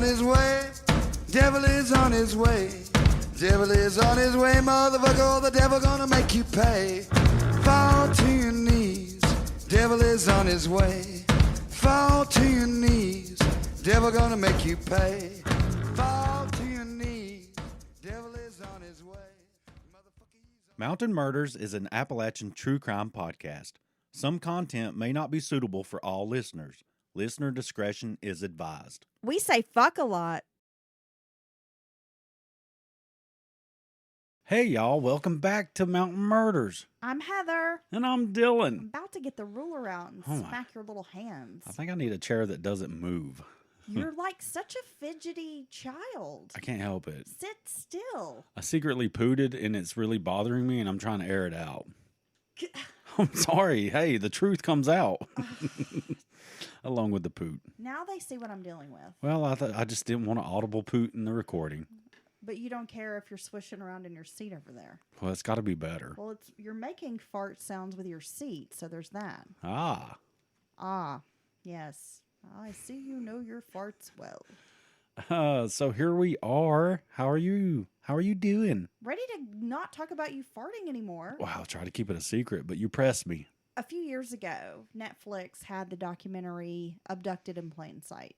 on his way. Devil is on his way. Devil is on his way, motherfucker. The devil gonna make you pay. Fall to your knees. Devil is on his way. Fall to your knees. Devil gonna make you pay. Fall to your knees. Devil is on his way. Mountain Murders is an Appalachian true crime podcast. Some content may not be suitable for all listeners. Listener discretion is advised. We say fuck a lot. Hey, y'all. Welcome back to Mountain Murders. I'm Heather. And I'm Dylan. I'm about to get the ruler out and smack your little hands. I think I need a chair that doesn't move. You're like such a fidgety child. I can't help it. Sit still. I secretly pooted and it's really bothering me and I'm trying to air it out. I'm sorry. Hey, the truth comes out. Along with the poot. Now they see what I'm dealing with. Well, I just didn't want an audible poot in the recording. But you don't care if you're swishing around in your seat over there. Well, it's got to be better. Well, you're making fart sounds with your seat, so there's that. Ah, yes. I see you know your farts well. So here we are. How are you? How are you doing? Ready to not talk about you farting anymore. Wow, I'll try to keep it a secret, but you pressed me. A few years ago, Netflix had the documentary Abducted in Plain Sight.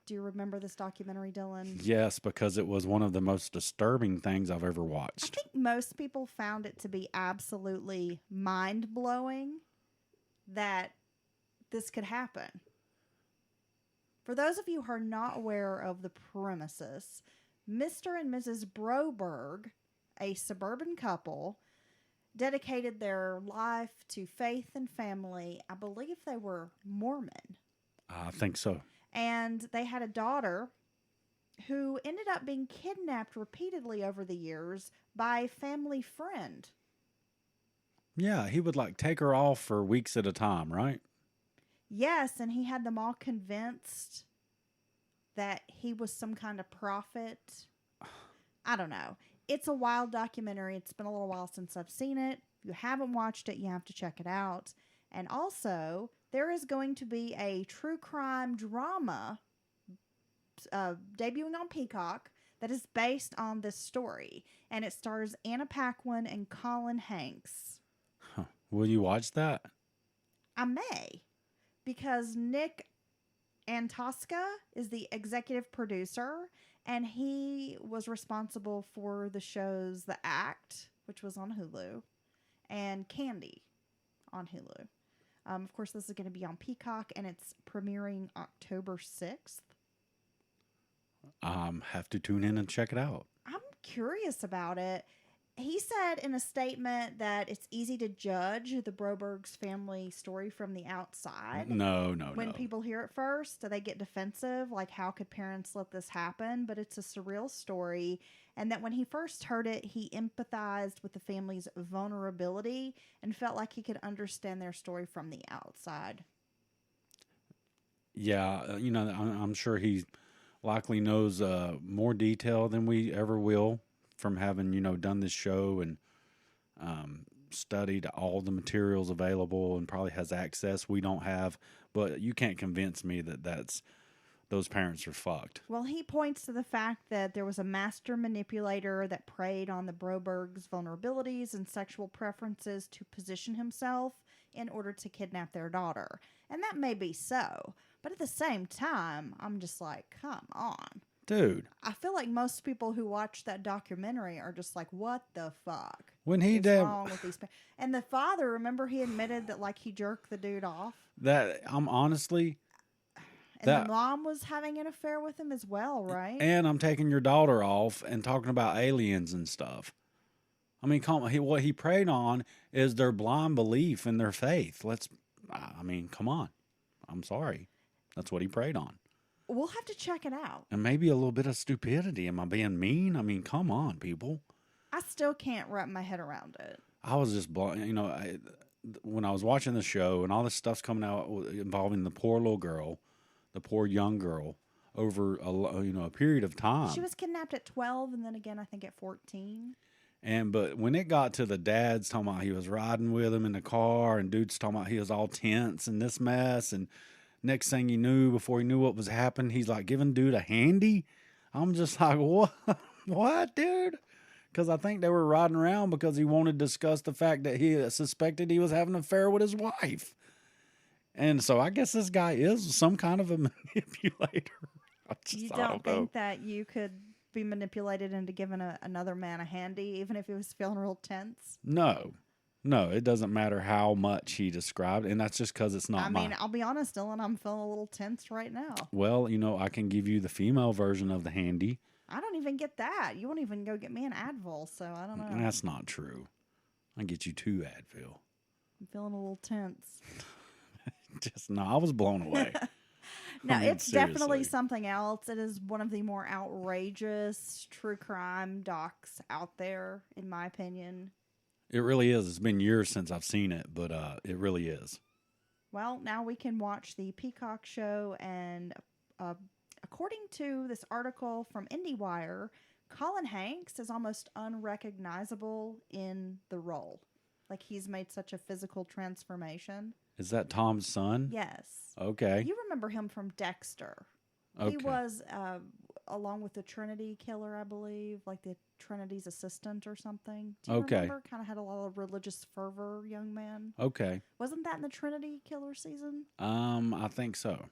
Do you remember this documentary, Dylan? Yes, because it was one of the most disturbing things I've ever I watched. think most people found it to be absolutely mind-blowing that this could happen. For those of you who are not aware of the premises, Mr. and Mrs. Broberg, a suburban couple, dedicated their life to faith and family. I believe they were Mormon. I think so. And they had a daughter who ended up being kidnapped repeatedly over the years by a family friend. Yeah, he would like take her off for weeks at a time, right? Yes, and he had them all convinced that he was some kind of prophet. I don't know. It's a wild documentary. It's been a little while since I've seen it. If you haven't watched it, you have to check it out. And also, there is going to be a true crime drama debuting on Peacock that is based on this story. And it stars Anna Paquin and Colin Hanks. Huh. Will you watch that? I may. Because Nick Antosca is the executive producer. And he was responsible for the shows The Act, which was on Hulu, and Candy on Hulu. Of course, this is going to be on Peacock, and it's premiering October 6th. Have to tune in and check it out. I'm curious about it. He said in a statement that it's easy to judge the Broberg's family story from the outside. No. When people hear it first, they get defensive, like how could parents let this happen? But it's a surreal story, and that when he first heard it, he empathized with the family's vulnerability and felt like he could understand their story from the outside. Yeah, I'm sure he likely knows more detail than we ever will from having, done this show and studied all the materials available and probably has access we don't have. But you can't convince me that those parents are fucked. Well, he points to the fact that there was a master manipulator that preyed on the Brobergs' vulnerabilities and sexual preferences to position himself in order to kidnap their daughter. And that may be so. But at the same time, I'm just like, come on. Dude. I feel like most people who watch that documentary are just like, what the fuck? When he What's wrong with these and the father, remember he admitted that like he jerked the dude off? That I'm honestly... And the mom was having an affair with him as well, right? And I'm taking your daughter off and talking about aliens and stuff. I mean, what he preyed on is their blind belief in their faith. Come on. I'm sorry. That's what he preyed on. We'll have to check it out. And maybe a little bit of stupidity. Am I being mean? I mean, come on, people. I still can't wrap my head around it. I was just blown. When I was watching the show and all this stuff's coming out involving the poor little girl, the poor young girl, over a period of time. She was kidnapped at 12 and then again, I think at 14. But when it got to the dad's talking about he was riding with him in the car and dude's talking about he was all tense and this mess and Next thing you knew, before he knew what was happening, he's like giving dude a handy. I'm just like, what? What, dude? Because I think they were riding around because he wanted to discuss the fact that he suspected he was having an affair with his wife. And so I guess this guy is some kind of a manipulator. You don't think that you could be manipulated into giving another man a handy, even if he was feeling real tense? No, it doesn't matter how much he described, and that's just because it's not. I mean, I'll be honest, Dylan, I'm feeling a little tense right now. Well, I can give you the female version of the handy. I don't even get that. You won't even go get me an Advil, so I don't know. That's not true. I can get you 2 Advil. I'm feeling a little tense. I was blown away. No, I mean, it's seriously. definitely something else. It is one of the more outrageous true crime docs out there, in my opinion. It really is. It's been years since I've seen it, but it really is. Well, now we can watch the Peacock show, and according to this article from IndieWire, Colin Hanks is almost unrecognizable in the role. Like, he's made such a physical transformation. Is that Tom's son? Yes. Okay. You remember him from Dexter. Okay. He was, along with the Trinity killer, I believe, like the Trinity's assistant or something. Do you remember? Kind of had a lot of religious fervor, young man. Okay. Wasn't that in the Trinity killer season? I think so.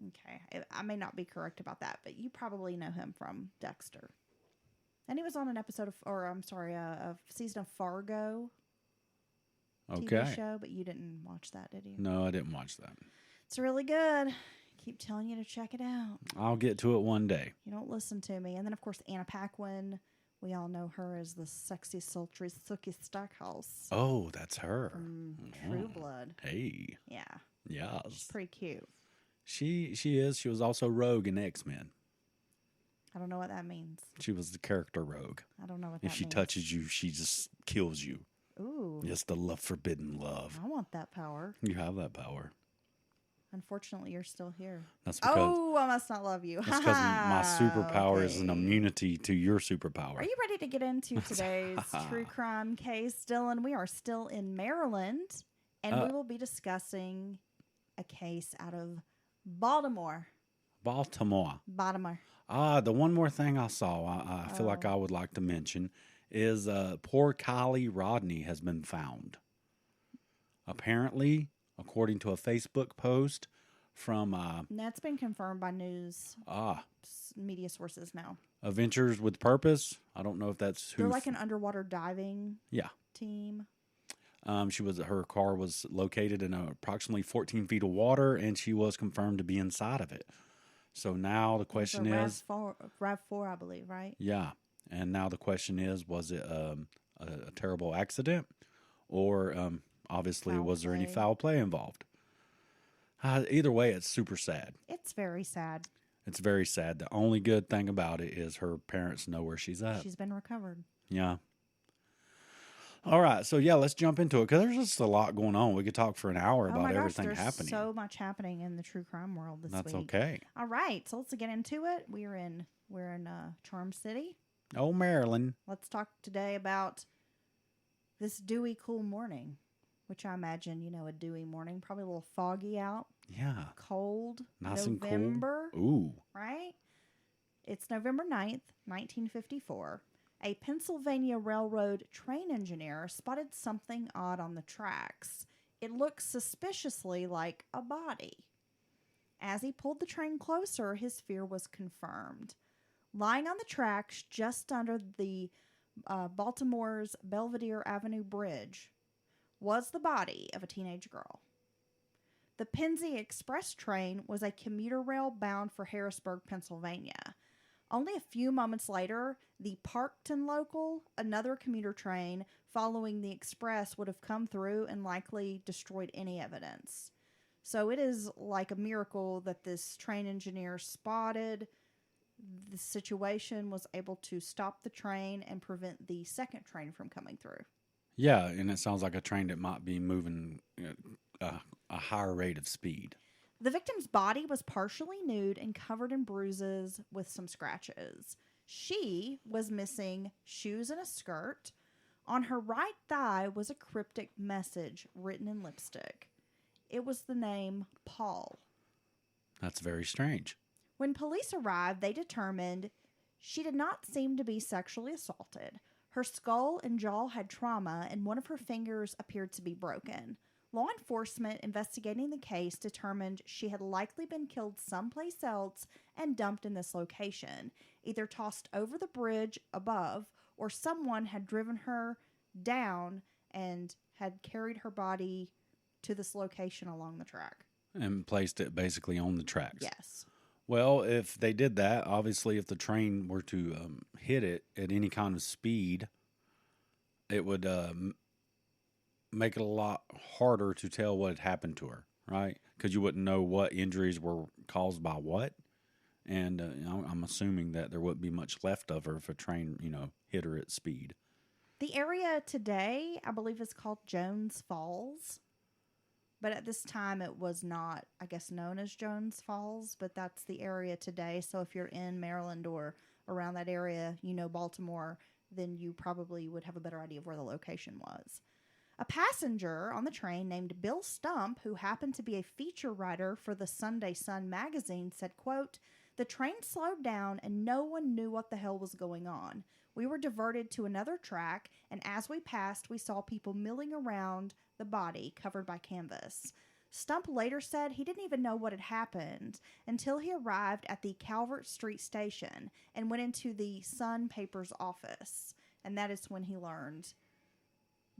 Okay. I may not be correct about that, but you probably know him from Dexter. And he was on an episode a season of Fargo. TV show, but you didn't watch that, did you? No, I didn't watch that. It's really good. Keep telling you to check it out. I'll get to it one day. You don't listen to me. And then, of course, Anna Paquin. We all know her as the sexy, sultry Sookie Stackhouse. Oh, that's her. From True Blood. Hey. Yeah. Yes. She's pretty cute. She is. She was also Rogue in X-Men. I don't know what that means. She was the character Rogue. I don't know what that means. If she touches you, she just kills you. Ooh. It's the forbidden love. I want that power. You have that power. Unfortunately, you're still here. That's because I must not love you. That's because my superpower is an immunity to your superpower. Are you ready to get into today's true crime case, Dylan? We are still in Maryland, and we will be discussing a case out of Baltimore. Baltimore. Baltimore. The one more thing I saw, I feel like I would like to mention, is poor Kylie Rodney has been found. Apparently, according to a Facebook post from... That's been confirmed by news media sources now. Adventures with Purpose. I don't know if that's who... They're like an underwater diving team. Her car was located in approximately 14 feet of water, and she was confirmed to be inside of it. So now the question is... RAV4, I believe, right? Yeah. And now the question is, was it a terrible accident? Or obviously, was there any foul play involved? Either way, it's super sad. It's very sad. It's very sad. The only good thing about it is her parents know where she's at. She's been recovered. Yeah. All right. So, yeah, let's jump into it because there's just a lot going on. We could talk for an hour about everything happening. There's so much happening in the true crime world this week. That's okay. All right. So let's get into it. We're in Charm City. Oh, Maryland. Let's talk today about this dewy, cool morning, which I imagine, a dewy morning, probably a little foggy out. Yeah. Cold. Nice November, and cool. Ooh. Right? It's November 9th, 1954. A Pennsylvania Railroad train engineer spotted something odd on the tracks. It looks suspiciously like a body. As he pulled the train closer, his fear was confirmed. Lying on the tracks just under the Baltimore's Belvedere Avenue Bridge was the body of a teenage girl. The Pennsy Express train was a commuter rail bound for Harrisburg, Pennsylvania. Only a few moments later, the Parkton Local, another commuter train following the express, would have come through and likely destroyed any evidence. So it is like a miracle that this train engineer spotted the situation, was able to stop the train and prevent the second train from coming through. Yeah, and it sounds like a train that might be moving a higher rate of speed. The victim's body was partially nude and covered in bruises with some scratches. She was missing shoes and a skirt. On her right thigh was a cryptic message written in lipstick. It was the name Paul. That's very strange. When police arrived, they determined she did not seem to be sexually assaulted. Her skull and jaw had trauma, and one of her fingers appeared to be broken. Law enforcement investigating the case determined she had likely been killed someplace else and dumped in this location, either tossed over the bridge above or someone had driven her down and had carried her body to this location along the track. And placed it basically on the tracks. Yes. Well, if they did that, obviously if the train were to hit it at any kind of speed, it would make it a lot harder to tell what had happened to her, right? Because you wouldn't know what injuries were caused by what. And I'm assuming that there wouldn't be much left of her if a train, hit her at speed. The area today, I believe, is called Jones Falls. But at this time, it was not, I guess, known as Jones Falls. But that's the area today. So if you're in Maryland or around that area, Baltimore, then you probably would have a better idea of where the location was. A passenger on the train named Bill Stump, who happened to be a feature writer for the Sunday Sun magazine, said, quote, "The train slowed down and no one knew what the hell was going on. We were diverted to another track, and as we passed, we saw people milling around the body covered by canvas." Stump later said he didn't even know what had happened until he arrived at the Calvert Street station and went into the Sun paper's office. And that is when he learned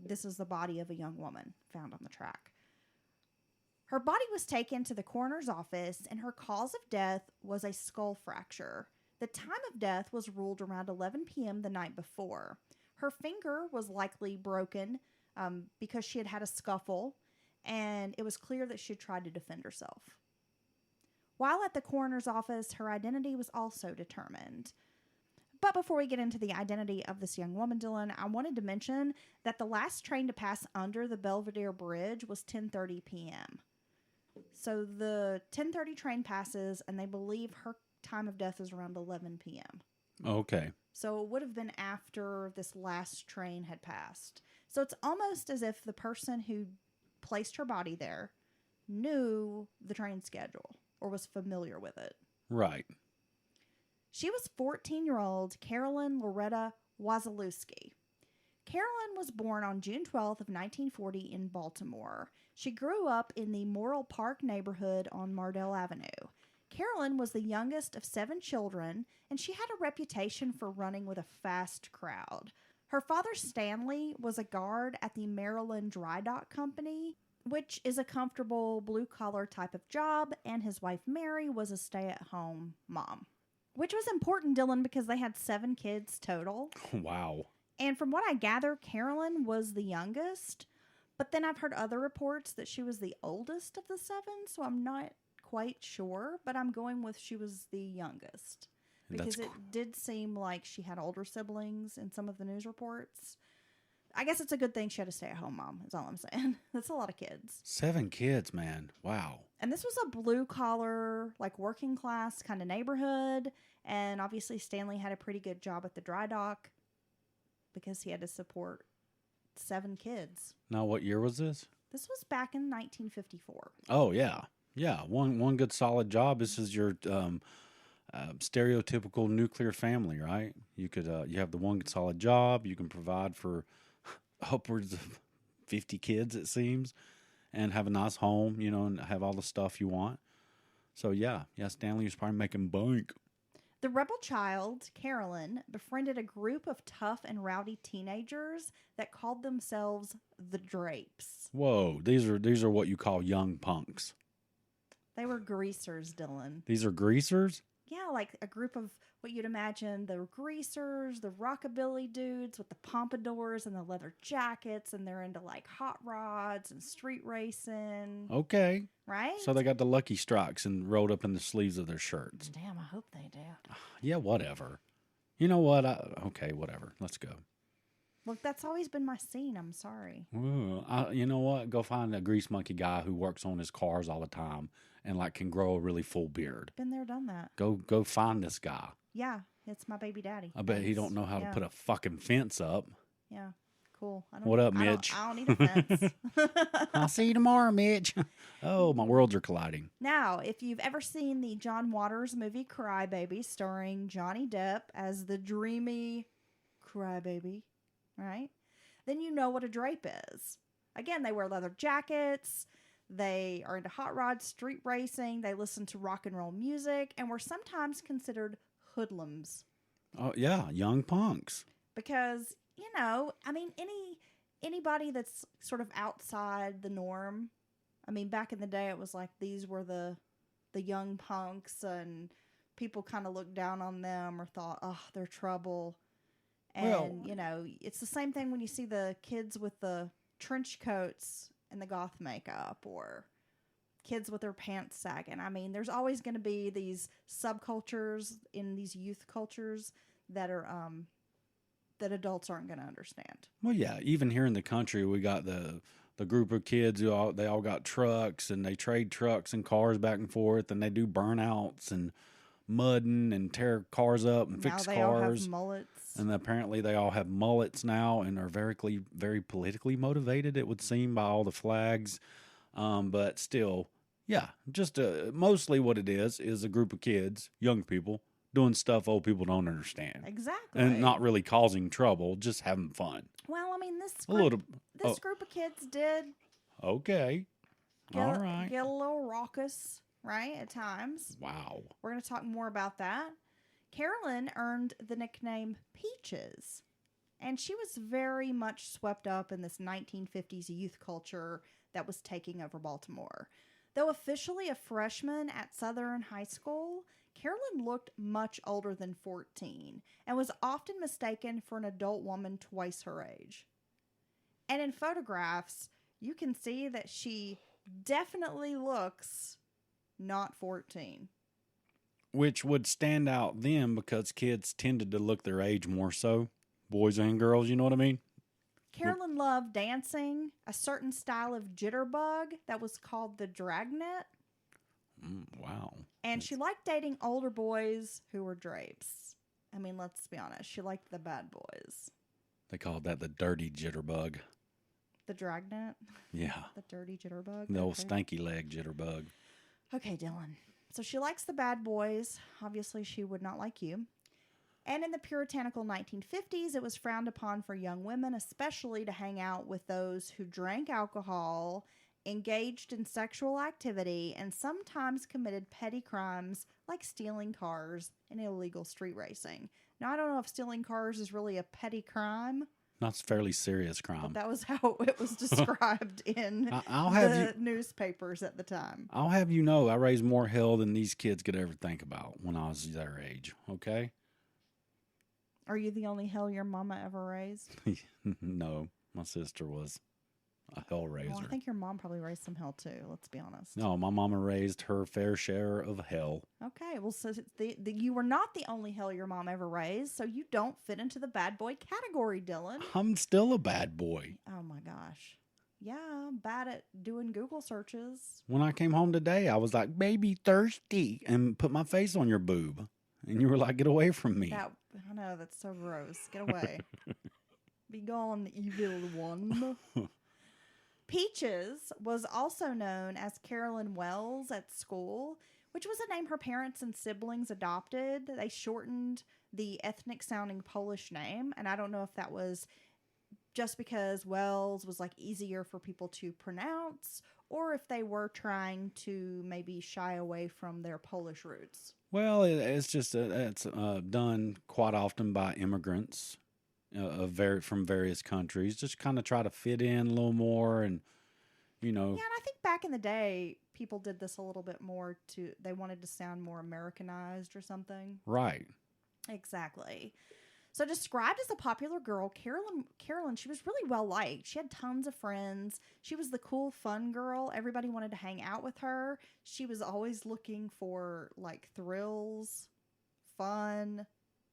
this is the body of a young woman found on the track. Her body was taken to the coroner's office, and her cause of death was a skull fracture. The time of death was ruled around 11 p.m. the night before. Her finger was likely broken because she had had a scuffle, and it was clear that she had tried to defend herself. While at the coroner's office, her identity was also determined. But before we get into the identity of this young woman, Dylan, I wanted to mention that the last train to pass under the Belvedere Bridge was 10:30 p.m. So the 10:30 train passes, and they believe her time of death is around 11 p.m. Okay. So it would have been after this last train had passed. So it's almost as if the person who placed her body there knew the train schedule or was familiar with it. Right. She was 14-year-old Carolyn Wasilewski. Carolyn was born on June 12th of 1940 in Baltimore. She grew up in the Morrill Park neighborhood on Mardell Avenue. Carolyn was the youngest of 7 children, and she had a reputation for running with a fast crowd. Her father, Stanley, was a guard at the Maryland Dry Dock Company, which is a comfortable blue-collar type of job, and his wife, Mary, was a stay-at-home mom. Which was important, Dylan, because they had 7 kids total. Wow. And from what I gather, Carolyn was the youngest. But then I've heard other reports that she was the oldest of the 7, so I'm not quite sure. But I'm going with she was the youngest. Because it did seem like she had older siblings in some of the news reports. I guess it's a good thing she had a stay-at-home mom, is all I'm saying. That's a lot of kids. 7 kids, man. Wow. And this was a blue-collar, working class kind of neighborhood. And obviously Stanley had a pretty good job at the dry dock because he had to support 7 kids. Now, what year was this? This was back in 1954. Oh, yeah. Yeah, one good solid job. This is your stereotypical nuclear family, right? You could you have the one good solid job. You can provide for upwards of 50 kids, it seems, and have a nice home, and have all the stuff you want. So, yeah, Stanley was probably making bank. The rebel child, Carolyn, befriended a group of tough and rowdy teenagers that called themselves the Drapes. Whoa, these are what you call young punks. They were greasers, Dylan. These are greasers? Yeah, like a group of what you'd imagine the greasers, the rockabilly dudes with the pompadours and the leather jackets, and they're into hot rods and street racing. Okay. Right? So they got the Lucky Strikes and rolled up in the sleeves of their shirts. Damn, I hope they do. Yeah, whatever. You know what? Okay, whatever. Let's go. Look, that's always been my scene. I'm sorry. Ooh, you know what? Go find a grease monkey guy who works on his cars all the time and can grow a really full beard. Been there, done that. Go find this guy. Yeah, it's my baby daddy. I bet he don't know how to put a fucking fence up. Yeah, Cool. What up, Mitch? I don't need a fence. I'll see you tomorrow, Mitch. Oh, my worlds are colliding. Now, if you've ever seen the John Waters movie Crybaby, starring Johnny Depp as the dreamy crybaby, right? Then you know what a drape is. Again, they wear leather jackets. They are into hot rods, street racing. They listen to rock and roll music, and were sometimes considered hoodlums. Oh, yeah, young punks. Because, you know, I mean, anybody that's sort of outside the norm. I mean, back in the day, it was like these were the young punks, and people kind of looked down on them or thought, oh, they're trouble. And, you know, it's the same thing when you see the kids with the trench coats and the goth makeup, or kids with their pants sagging. I mean, there's always going to be these subcultures in these youth cultures that are that adults aren't going to understand. Well, yeah, even here in the country, we got the group of kids who they all got trucks, and they trade trucks and cars back and forth, and they do burnouts and mudding and tear cars up and fix Now they cars. all have mullets. And apparently they all have mullets now and are very politically motivated, it would seem, by all the flags. But still, yeah, just mostly what it is a group of kids, young people, doing stuff old people don't understand. Exactly. And not really causing trouble, just having fun. Well, I mean, this group of kids did Okay. All right. get a little raucous, right, at times. Wow. We're going to talk more about that. Carolyn earned the nickname Peaches, and she was very much swept up in this 1950s youth culture that was taking over Baltimore. Though officially a freshman at Southern High School, Carolyn looked much older than 14 and was often mistaken for an adult woman twice her age. And in photographs, you can see that she definitely looks not 14. Which would stand out then because kids tended to look their age more so. Boys and girls, you know what I mean? Carolyn loved dancing, a certain style of jitterbug that was called the dragnet. Wow. And she liked dating older boys who were drapes. I mean, let's be honest. She liked the bad boys. They called that the dirty jitterbug. The dragnet? Yeah. The dirty jitterbug? The old Okay. stanky leg jitterbug. Okay, Dylan. So she likes the bad boys. Obviously, she would not like you. And in the puritanical 1950s, it was frowned upon for young women, especially to hang out with those who drank alcohol, engaged in sexual activity, and sometimes committed petty crimes like stealing cars and illegal street racing. Now, I don't know if stealing cars is really a petty crime. That's a fairly serious crime. But that was how it was described in I'll have the newspapers at the time. I'll have you know, I raised more hell than these kids could ever think about when I was their age, okay? Are you the only hell your mama ever raised? No, my sister was a hell raiser. Well, I think your mom probably raised some hell too, let's be honest. No, my mama raised her fair share of hell. Okay, well, so you were not the only hell your mom ever raised, so you don't fit into the bad boy category, Dylan. I'm still a bad boy. Oh my gosh. Yeah, I'm bad at doing Google searches. When I came home today, I was like, baby, thirsty, and put my face on your boob. And you were like, get away from me. I know, that's so gross. Get away. Be gone, evil one. Peaches was also known as Carolyn Wells at school, which was a name her parents and siblings adopted. They shortened the ethnic-sounding Polish name, and I don't know if that was just because Wells was like easier for people to pronounce, or if they were trying to maybe shy away from their Polish roots. Well, it's just it's done quite often by immigrants from various countries. Just kind of try to fit in a little more, and you know. Yeah, and I think back in the day, people did this a little bit more they wanted to sound more Americanized or something. Right. Exactly. So described as a popular girl, Carolyn, she was really well liked. She had tons of friends. She was the cool, fun girl. Everybody wanted to hang out with her. She was always looking for like thrills, fun,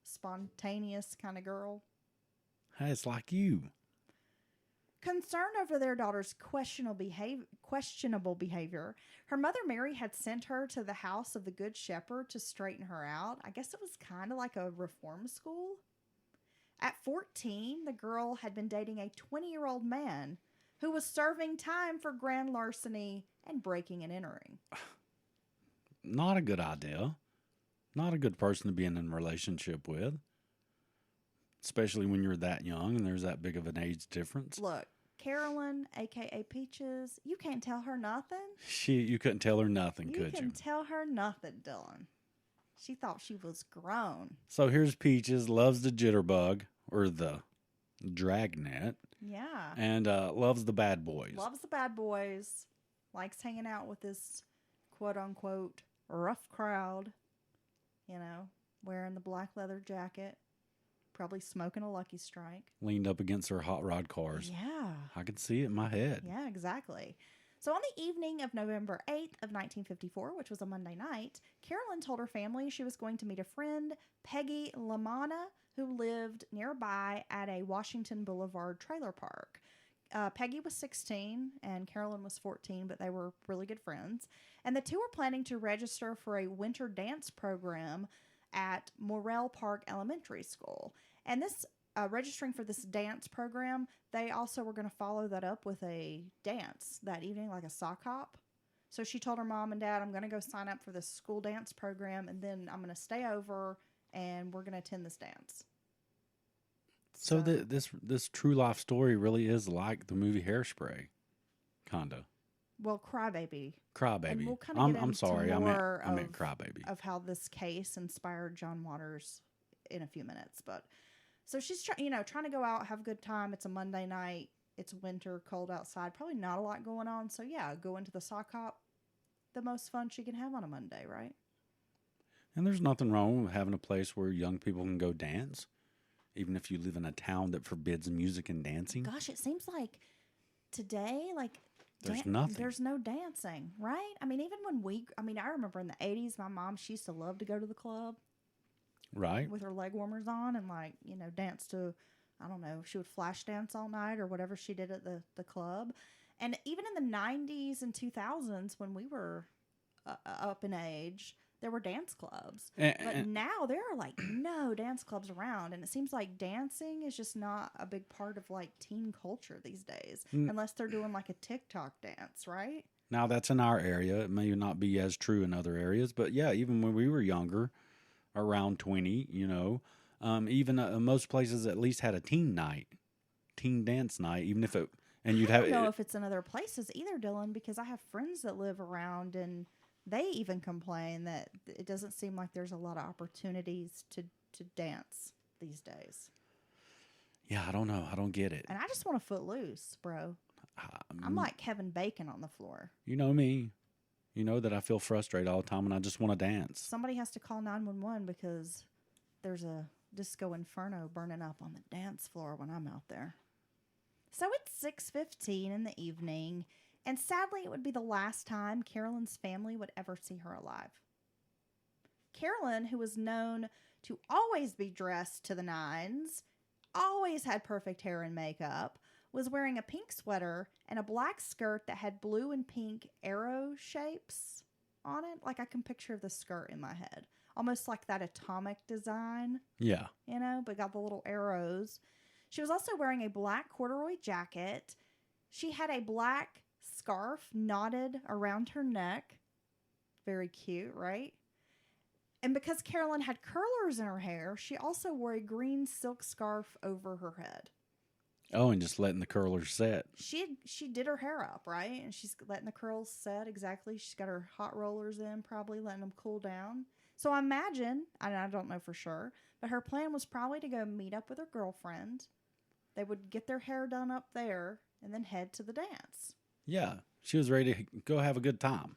spontaneous kind of girl. Hey, it's like you. Concerned over their daughter's questionable behavior, her mother Mary had sent her to the house of the Good Shepherd to straighten her out. I guess it was kind of like a reform school. At 14, the girl had been dating a 20-year-old man who was serving time for grand larceny and breaking and entering. Not a good idea. Not a good person to be in a relationship with. Especially when you're that young and there's that big of an age difference. Look, Carolyn, a.k.a. Peaches, you can't tell her nothing. You couldn't tell her nothing, You could can you? tell her nothing, Dylan. She thought she was grown. So here's Peaches, loves the jitterbug, or the dragnet, Yeah. and loves the bad boys. Loves the bad boys. Likes hanging out with this quote-unquote rough crowd. You know, wearing the black leather jacket. Probably smoking a Lucky Strike. Leaned up against her hot rod cars. Yeah. I could see it in my head. Yeah, exactly. So on the evening of November 8th of 1954, which was a Monday night, Carolyn told her family she was going to meet a friend, Peggy LaManna, who lived nearby at a Washington Boulevard trailer park. Peggy was 16 and Carolyn was 14, but they were really good friends. And the two were planning to register for a winter dance program at Morrell Park Elementary School. And this registering for this dance program, they also were going to follow that up with a dance that evening, like a sock hop. So she told her mom and dad, I'm going to go sign up for this school dance program, and then I'm going to stay over, and we're going to attend this dance. So this true life story really is like the movie Hairspray, kinda. Well, Crybaby. Crybaby. And we'll kind of get I'm into sorry. I more meant Crybaby. of how this case inspired John Waters in a few minutes. But so she's trying to go out, have a good time. It's a Monday night. It's winter, cold outside. Probably not a lot going on. So yeah, go into the sock hop. The most fun she can have on a Monday, right? And there's nothing wrong with having a place where young people can go dance, even if you live in a town that forbids music and dancing. Gosh, it seems like today, like There's nothing. There's no dancing, right? I mean, even when I remember in the 80s, my mom, she used to love to go to the club. Right. With her leg warmers on and dance to, I don't know, she would flash dance all night or whatever she did at the club. And even in the 90s and 2000s when we were up in age, there were dance clubs. But now there are like no dance clubs around. And it seems like dancing is just not a big part of like teen culture these days. Unless they're doing like a TikTok dance, right? Now that's in our area. It may not be as true in other areas. But yeah, even when we were younger, around 20, even most places at least had a teen dance night, even if it, and you'd have. I don't know if it's in other places either, Dylan, because I have friends that live around and they even complain that it doesn't seem like there's a lot of opportunities to dance these days. Yeah, I don't know. I don't get it. And I just want to foot loose, bro. I'm like Kevin Bacon on the floor. You know me. You know that I feel frustrated all the time and I just want to dance. Somebody has to call 911 because there's a disco inferno burning up on the dance floor when I'm out there. So it's 6:15 in the evening, and sadly it would be the last time Carolyn's family would ever see her alive. Carolyn, who was known to always be dressed to the nines, always had perfect hair and makeup, was wearing a pink sweater and a black skirt that had blue and pink arrow shapes on it. Like I can picture the skirt in my head. Almost like that atomic design. Yeah. But got the little arrows. She was also wearing a black corduroy jacket. She had a black scarf knotted around her neck. Very cute, right? And because Carolyn had curlers in her hair, she also wore a green silk scarf over her head. Oh, and just letting the curlers set. She did her hair up, right? And she's letting the curls set exactly. She's got her hot rollers in, probably letting them cool down. So I imagine, and I don't know for sure, but her plan was probably to go meet up with her girlfriend. They would get their hair done up there and then head to the dance. Yeah, she was ready to go have a good time.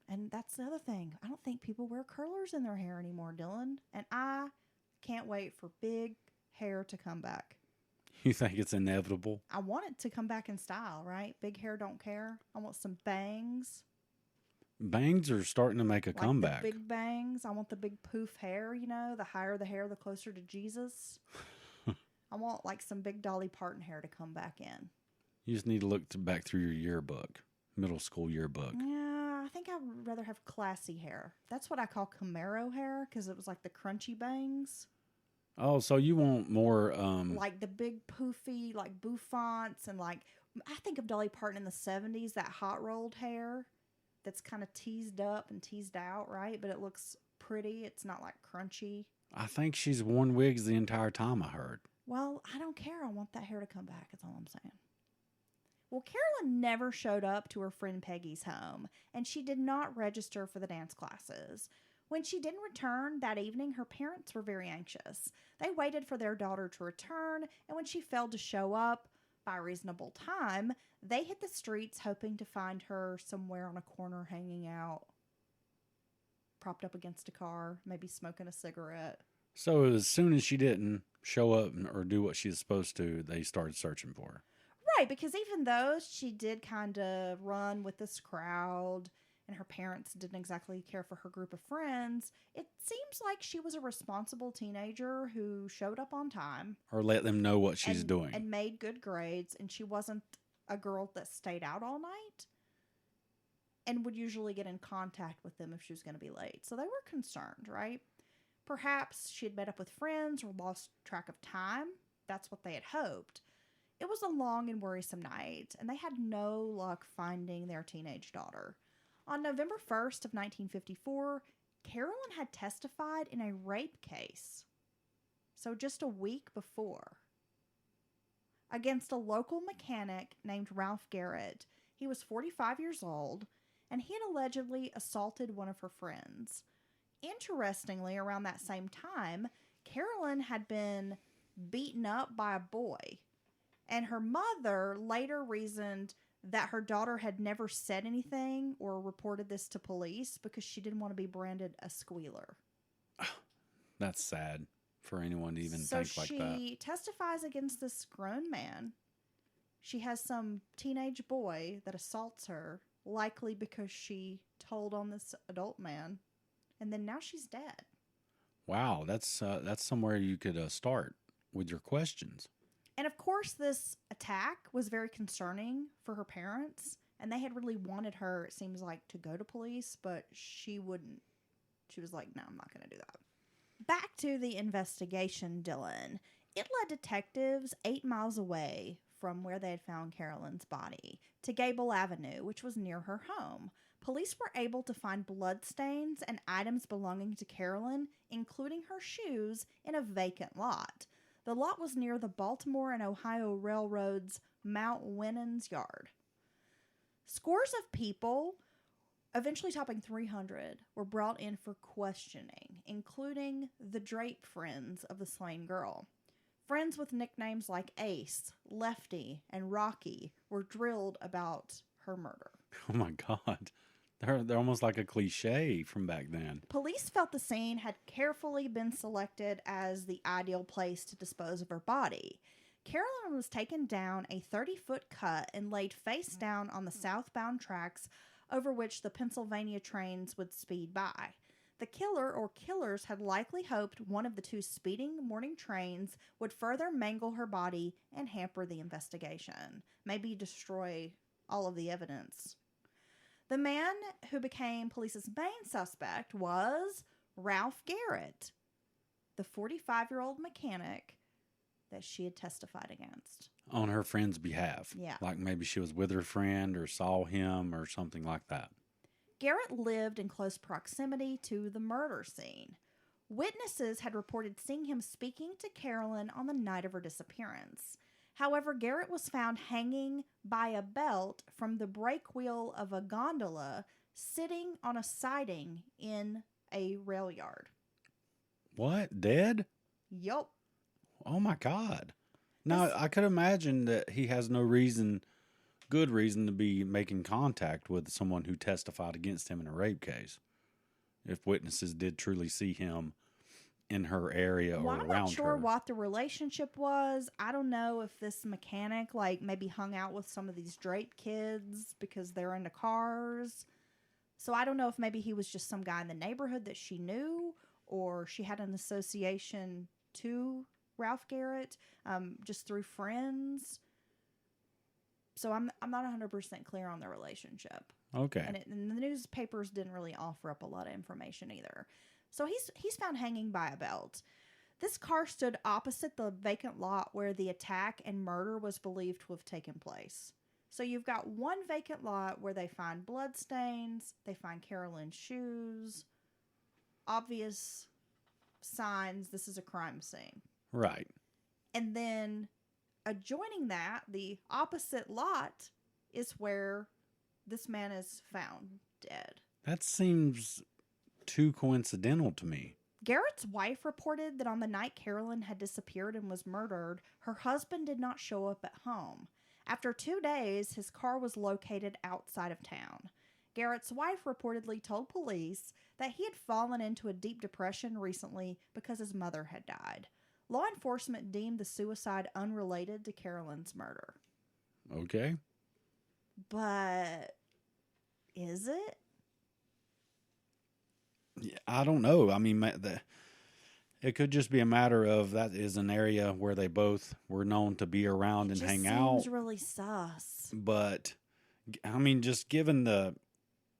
And that's the other thing. I don't think people wear curlers in their hair anymore, Dylan. And I can't wait for big hair to come back. You think it's inevitable? I want it to come back in style, right? Big hair don't care. I want some bangs. Bangs are starting to make a comeback. The big bangs. I want the big poof hair, The higher the hair, the closer to Jesus. I want like some big Dolly Parton hair to come back in. You just need to look back through your yearbook, middle school yearbook. Yeah, I think I'd rather have classy hair. That's what I call Camaro hair because it was like the crunchy bangs. Oh, so you want more? Like the big poofy, like bouffants, and like I think of Dolly Parton in the 70s, that hot rolled hair that's kind of teased up and teased out, right? But it looks pretty. It's not like crunchy. I think she's worn wigs the entire time. I heard. Well, I don't care. I want that hair to come back. That's all I'm saying. Well, Carolyn never showed up to her friend Peggy's home, and she did not register for the dance classes. When she didn't return that evening, her parents were very anxious. They waited for their daughter to return, and when she failed to show up by a reasonable time, they hit the streets hoping to find her somewhere on a corner hanging out, propped up against a car, maybe smoking a cigarette. So as soon as she didn't show up or do what she was supposed to, they started searching for her. Right, because even though she did kind of run with this crowd and her parents didn't exactly care for her group of friends, it seems like she was a responsible teenager who showed up on time. Or let them know what she's doing. And made good grades, and she wasn't a girl that stayed out all night and would usually get in contact with them if she was going to be late. So they were concerned, right? Perhaps she had met up with friends or lost track of time. That's what they had hoped. It was a long and worrisome night, and they had no luck finding their teenage daughter. On November 1st of 1954, Carolyn had testified in a rape case. So just a week before. Against a local mechanic named Ralph Garrett. He was 45 years old, and he had allegedly assaulted one of her friends. Interestingly, around that same time, Carolyn had been beaten up by a boy. And her mother later reasoned that her daughter had never said anything or reported this to police because she didn't want to be branded a squealer. That's sad for anyone to even think like that. So she testifies against this grown man. She has some teenage boy that assaults her, likely because she told on this adult man. And then now she's dead. Wow, that's somewhere you could start with your questions. And of course, this attack was very concerning for her parents, and they had really wanted her, it seems like, to go to police, but she wouldn't. She was like, no, I'm not going to do that. Back to the investigation, Dylan. It led detectives 8 miles away from where they had found Carolyn's body to Gable Avenue, which was near her home. Police were able to find bloodstains and items belonging to Carolyn, including her shoes, in a vacant lot. The lot was near the Baltimore and Ohio Railroad's Mount Winans yard. Scores of people, eventually topping 300, were brought in for questioning, including the Drape friends of the slain girl. Friends with nicknames like Ace, Lefty, and Rocky were drilled about her murder. Oh my God. They're almost like a cliche from back then. Police felt the scene had carefully been selected as the ideal place to dispose of her body. Carolyn was taken down a 30-foot cut and laid face down on the southbound tracks over which the Pennsylvania trains would speed by. The killer or killers had likely hoped one of the two speeding morning trains would further mangle her body and hamper the investigation, maybe destroy all of the evidence. The man who became police's main suspect was Ralph Garrett, the 45-year-old mechanic that she had testified against. On her friend's behalf. Yeah. Like maybe she was with her friend or saw him or something like that. Garrett lived in close proximity to the murder scene. Witnesses had reported seeing him speaking to Carolyn on the night of her disappearance. However, Garrett was found hanging by a belt from the brake wheel of a gondola sitting on a siding in a rail yard. What? Dead? Yup. Oh my God. Now, I could imagine that he has no good reason to be making contact with someone who testified against him in a rape case. If witnesses did truly see him in her area or around her. I'm not sure what the relationship was. I don't know if this mechanic maybe hung out with some of these Drape kids because they're into cars. So I don't know if maybe he was just some guy in the neighborhood that she knew, or she had an association to Ralph Garrett just through friends. So I'm not 100% clear on the relationship. Okay. And the newspapers didn't really offer up a lot of information either. So he's found hanging by a belt. This car stood opposite the vacant lot where the attack and murder was believed to have taken place. So you've got one vacant lot where they find bloodstains, they find Carolyn's shoes, obvious signs this is a crime scene. Right. And then adjoining that, the opposite lot is where this man is found dead. That seems too coincidental to me. Garrett's wife reported that on the night Carolyn had disappeared and was murdered, her husband did not show up at home. After 2 days, his car was located outside of town. Garrett's wife reportedly told police that he had fallen into a deep depression recently because his mother had died. Law enforcement deemed the suicide unrelated to Carolyn's murder. Okay. But is it? Yeah, I don't know. I mean, it could just be a matter of that is an area where they both were known to be around and hang out. Seems really sus. But, I mean, just given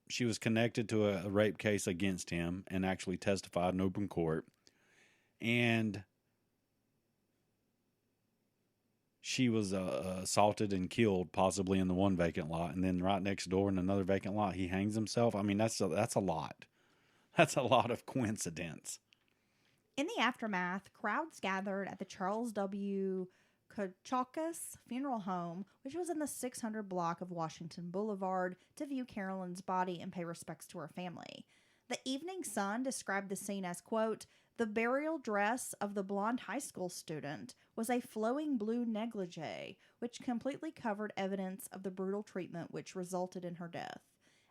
she was connected to a rape case against him and actually testified in open court. And she was assaulted and killed possibly in the one vacant lot. And then right next door in another vacant lot, he hangs himself. I mean, that's a lot. That's a lot of coincidence. In the aftermath, crowds gathered at the Charles W. Kochakis funeral home, which was in the 600 block of Washington Boulevard, to view Carolyn's body and pay respects to her family. The Evening Sun described the scene as, quote, "The burial dress of the blonde high school student was a flowing blue negligee, which completely covered evidence of the brutal treatment which resulted in her death.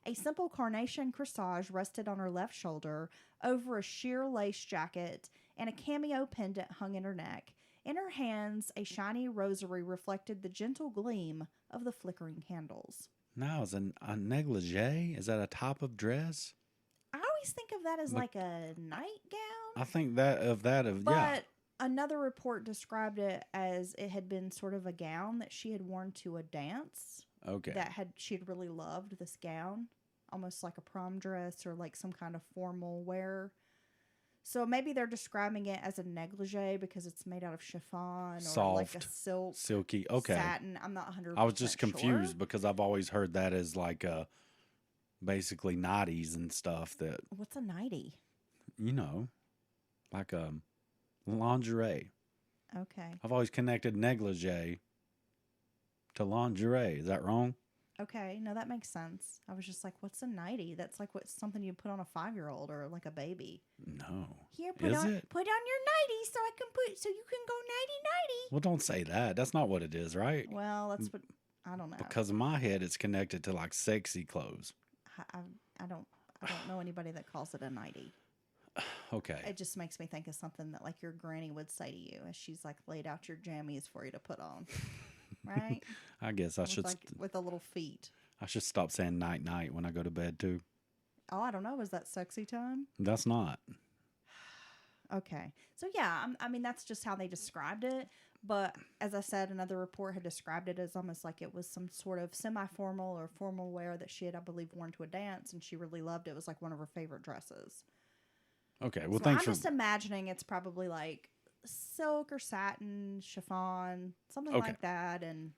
A simple carnation corsage rested on her left shoulder over a sheer lace jacket, and a cameo pendant hung in her neck. In her hands, a shiny rosary reflected the gentle gleam of the flickering candles." Now, is a negligee? Is that a type of dress? I always think of that as like a nightgown. I think yeah. But another report described it as it had been sort of a gown that she had worn to a dance. Okay. She had really loved this gown, almost like a prom dress or like some kind of formal wear. So maybe they're describing it as a negligee because it's made out of chiffon or Soft, like a silky. Okay. satin. I'm not 100%. I was just confused sure. because I've always heard that as like basically nighties and stuff that, What's a nightie? like lingerie. Okay. I've always connected negligee to lingerie. Is that wrong? Okay. No, that makes sense. I was just like, what's a nightie? That's like something you put on a 5-year-old or like a baby. No. Here, Is it? put on your nightie so you can go nighty-nighty. Well, don't say that. That's not what it is, right? Well, that's what, I don't know. Because in my head, it's connected to like sexy clothes. I don't know anybody that calls it a nightie. Okay. It just makes me think of something that like your granny would say to you as she's like laid out your jammies for you to put on. Right? I guess I should with the little feet. I should stop saying night night when I go to bed too. Oh, I don't know. Is that sexy time? That's not. Okay. So yeah, I mean that's just how they described it. But as I said, another report had described it as almost like it was some sort of semi-formal or formal wear that she had, I believe, worn to a dance, and she really loved it. It was like one of her favorite dresses. Okay. Well, So thanks I'm just imagining it's probably like silk or satin, chiffon, something Okay. like that. And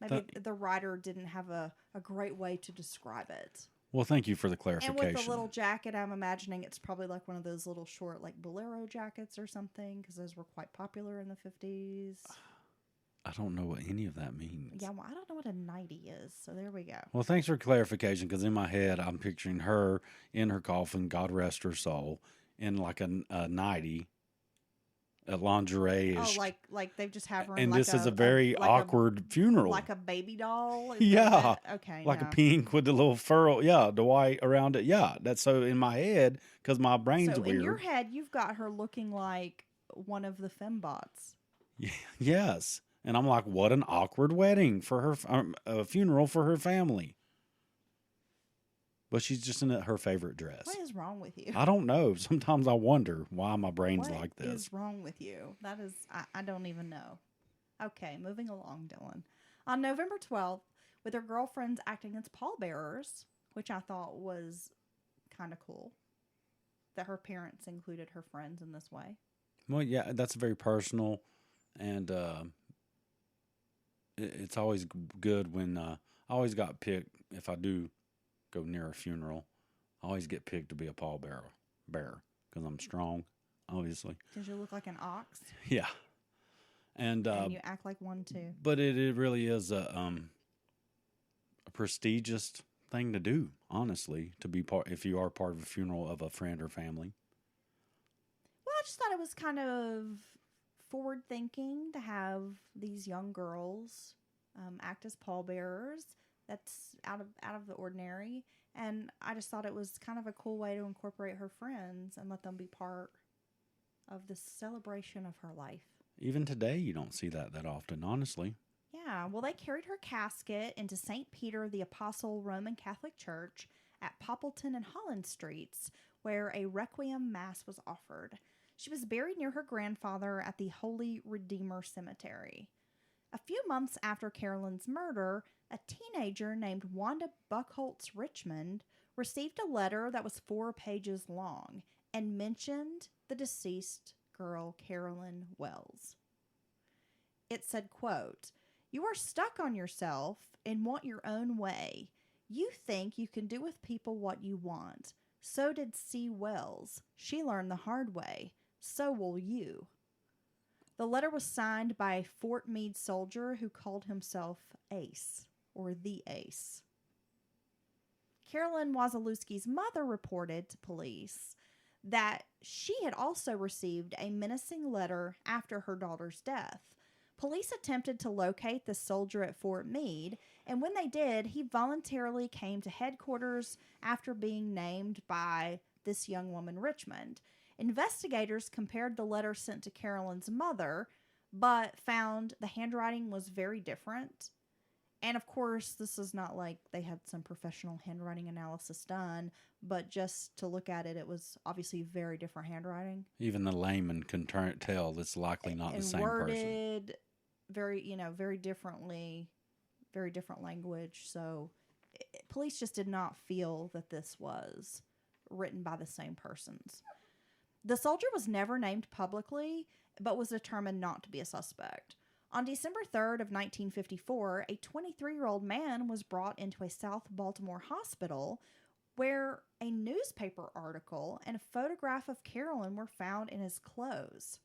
maybe the writer didn't have a great way to describe it. Well, thank you for the And clarification. with the little jacket, I'm imagining it's probably like one of those little short, like bolero jackets or something, because those were quite popular in the 50s. I don't know what any of that means. Yeah, well, I don't know what a nightie is, so there we go. Well, thanks for clarification, because in my head, I'm picturing her in her coffin, God rest her soul, in like a nightie, a lingerie-ish. Oh, like they just have her in and like this is a very awkward funeral. like a baby doll? Is Yeah. that it? Okay. Like no. a pink with the little fur, the white around it. Yeah, that's so in my head, because my brain's So weird. in your head, you've got her looking like one of the fembots. Yes. And I'm like, what an awkward wedding for her, a funeral for her family. But she's just in her favorite dress. What is wrong with you? I don't know. Sometimes I wonder why my brain's What like this. What is wrong with you? That is, I don't even know. Okay, moving along, Dylan. On November 12th, with her girlfriends acting as pallbearers, which I thought was kind of cool, that her parents included her friends in this way. Well, yeah, that's very personal, and it's always good when I always got picked if I do go near a funeral. I always get picked to be a pallbearer, because I'm strong, obviously. Because you look like an ox, Yeah, and and you act like one too. but it really is a prestigious thing to do. Honestly, to be part if you are part of a funeral of a friend or family. Well, I just thought it was kind of forward thinking to have these young girls act as pallbearers. That's out of the ordinary, and I just thought it was kind of a cool way to incorporate her friends and let them be part of this celebration of her life. Even today, you don't see that often, honestly. Yeah, well, they carried her casket into St. Peter the Apostle Roman Catholic Church at Poppleton and Holland Streets, where a requiem mass was offered. She was buried near her grandfather at the Holy Redeemer Cemetery. A few months after Carolyn's murder, a teenager named Wanda Buckholtz Richmond received a letter that was 4 pages long and mentioned the deceased girl, Carolyn Wells. It said, quote, "You are stuck on yourself and want your own way. You think you can do with people what you want. So did C. Wells. She learned the hard way. So will you." The letter was signed by a Fort Meade soldier who called himself Ace, or the Ace. Carolyn Wasilewski's mother reported to police that she had also received a menacing letter after her daughter's death. Police attempted to locate the soldier at Fort Meade, and when they did, he voluntarily came to headquarters after being named by this young woman, Richmond. Investigators compared the letter sent to Carolyn's mother, but found the handwriting was very different. And of course, this is not like they had some professional handwriting analysis done, but just to look at it, it was obviously very different handwriting. Even the layman can tell it's likely not the same person. Worded very differently, very different language. So police just did not feel that this was written by the same persons. The soldier was never named publicly, but was determined not to be a suspect. On December 3rd of 1954, a 23-year-old man was brought into a South Baltimore hospital where a newspaper article and a photograph of Carolyn were found in his clothes.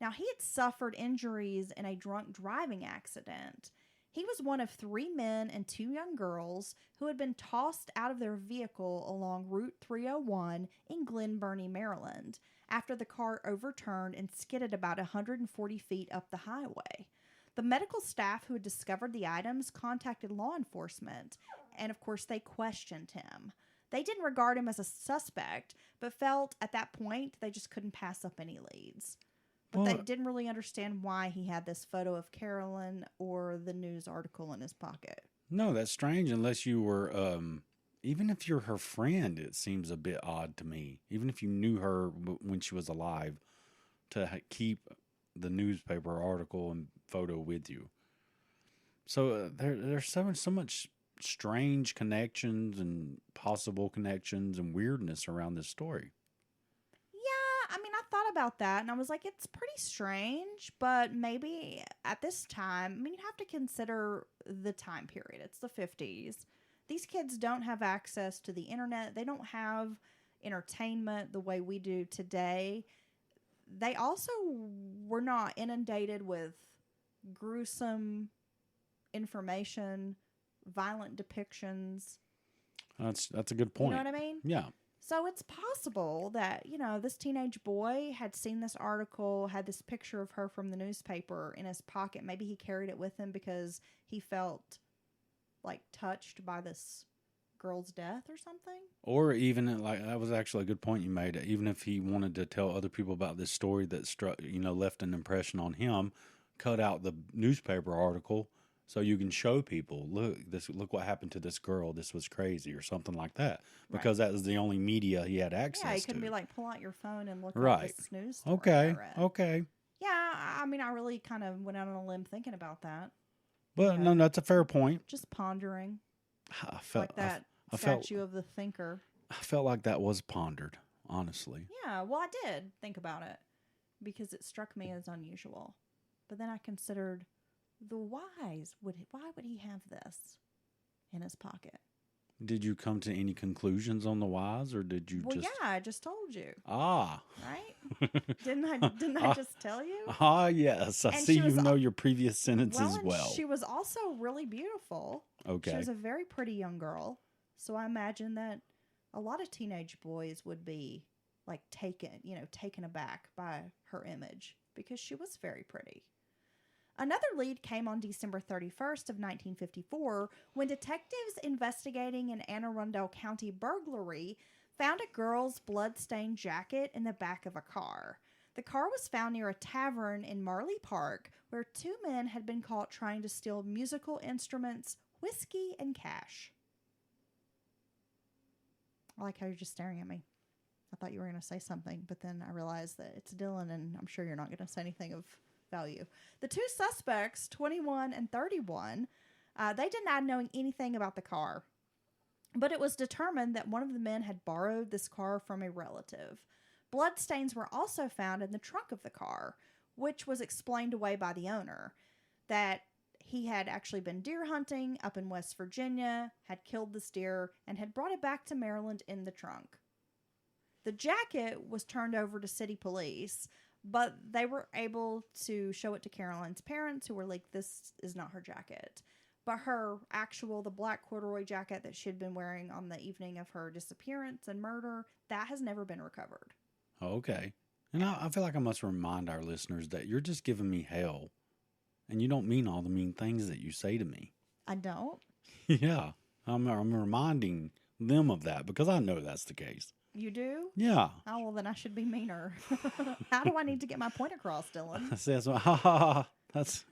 Now, he had suffered injuries in a drunk driving accident. He was one of 3 men and 2 young girls who had been tossed out of their vehicle along Route 301 in Glen Burnie, Maryland, after the car overturned and skidded about 140 feet up the highway. The medical staff who had discovered the items contacted law enforcement, and of course they questioned him. They didn't regard him as a suspect, but felt at that point they just couldn't pass up any leads. But they didn't really understand why he had this photo of Carolyn or the news article in his pocket. No, that's strange unless you were, even if you're her friend, it seems a bit odd to me. Even if you knew her when she was alive, to keep the newspaper article and photo with you. So there's so much strange connections and possible connections and weirdness around this story. I thought about that and I was like, it's pretty strange, but maybe at this time, you have to consider the time period. It's the 50s. These kids don't have access to the internet. They don't have entertainment the way we do today. They also were not inundated with gruesome information, violent depictions. That's a good point. You know what I mean? Yeah. So it's possible that, this teenage boy had seen this article, had this picture of her from the newspaper in his pocket. Maybe he carried it with him because he felt like touched by this girl's death or something. Or even that was actually a good point you made. Even if he wanted to tell other people about this story that left an impression on him, cut out the newspaper article so you can show people, look what happened to this girl. This was crazy, or something like that, because that was the only media he had access to. Yeah, he couldn't be like, pull out your phone and look at this news story. Okay. Yeah, I really kind of went out on a limb thinking about that. But no, that's a fair point. Just pondering. I felt like that statue of the thinker. I felt like that was pondered, honestly. Yeah, well, I did think about it. because it struck me as unusual. But then I considered why would he have this in his pocket? Did you come to any conclusions on the whys, or did you Yeah, I just told you. Ah. Right? Didn't I just tell you? Ah, yes. I And see she you was know your previous sentences and well. she was also really beautiful. Okay. She was a very pretty young girl. So I imagine that a lot of teenage boys would be like taken aback by her image because she was very pretty. Another lead came on December 31st of 1954 when detectives investigating an Anne Arundel County burglary found a girl's blood-stained jacket in the back of a car. The car was found near a tavern in Marley Park where two men had been caught trying to steal musical instruments, whiskey, and cash. I like how you're just staring at me. I thought you were going to say something, but then I realized that it's Dylan, and I'm sure you're not going to say anything of value. The two suspects, 21 and 31, they denied knowing anything about the car. But it was determined that one of the men had borrowed this car from a relative. Bloodstains were also found in the trunk of the car, which was explained away by the owner, that he had actually been deer hunting up in West Virginia, had killed this deer, and had brought it back to Maryland in the trunk. The jacket was turned over to city police, but they were able to show it to Carolyn's parents, who were like, this is not her jacket. But the black corduroy jacket that she'd been wearing on the evening of her disappearance and murder, that has never been recovered. Okay. And I feel like I must remind our listeners that you're just giving me hell. And you don't mean all the mean things that you say to me. I don't? Yeah. I'm reminding them of that because I know that's the case. You do? Yeah. Oh, well, then I should be meaner. How do I need to get my point across, Dylan?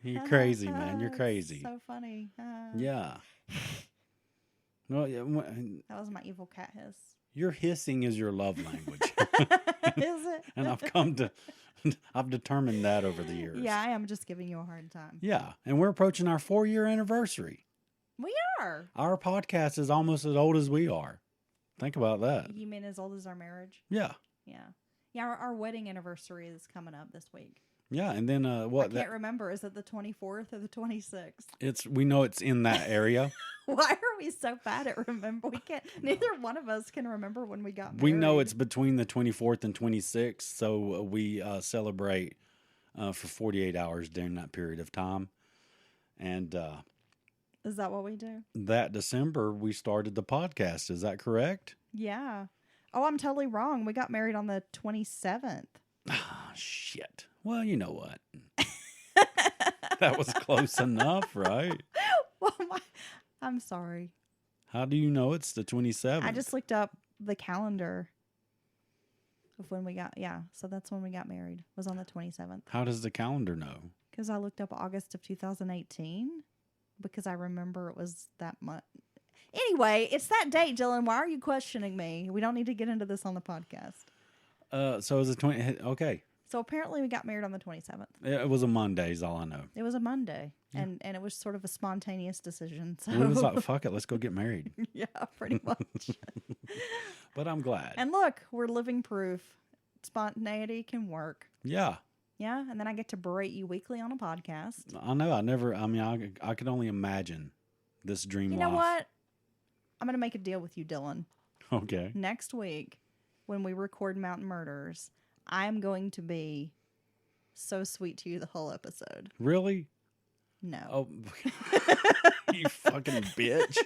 You're crazy, man. You're crazy. So funny. Yeah. Well, yeah. That was my evil cat hiss. Your hissing is your love language. Is it? And I've determined that over the years. Yeah, I am just giving you a hard time. Yeah. And we're approaching our 4-year anniversary. We are. Our podcast is almost as old as we are. Think about that. You mean as old as our marriage? Yeah. Yeah. Yeah, our wedding anniversary is coming up this week. Yeah, and then what? I can't remember. Is it the 24th or the 26th? We know it's in that area. Why are we so bad at remember? We can't. Neither one of us can remember when we got married. We know it's between the 24th and 26th, so we celebrate for 48 hours during that period of time. And is that what we do? That December we started the podcast. Is that correct? Yeah. Oh, I'm totally wrong. We got married on the 27th. Ah, shit. Well, you know what? That was close enough, right? Well, I'm sorry. How do you know it's the 27th? I just looked up the calendar of when we got, so that's when we got married, was on the 27th. How does the calendar know? Because I looked up August of 2018, because I remember it was that month. Anyway, it's that date, Dylan. Why are you questioning me? We don't need to get into this on the podcast. So it was the 20. Okay. So apparently we got married on the 27th. It was a Monday, is all I know. It was a Monday, Yeah. and it was sort of a spontaneous decision. So We was like, fuck it, let's go get married. yeah, pretty much. But I'm glad. And look, we're living proof. Spontaneity can work. Yeah. Yeah, and then I get to berate you weekly on a podcast. I know. I could only imagine this dream You life. know what? I'm going to make a deal with you, Dylan. Okay. Next week, when we record Mountain Murders, I am going to be so sweet to you the whole episode. Really? No. Oh, you fucking bitch.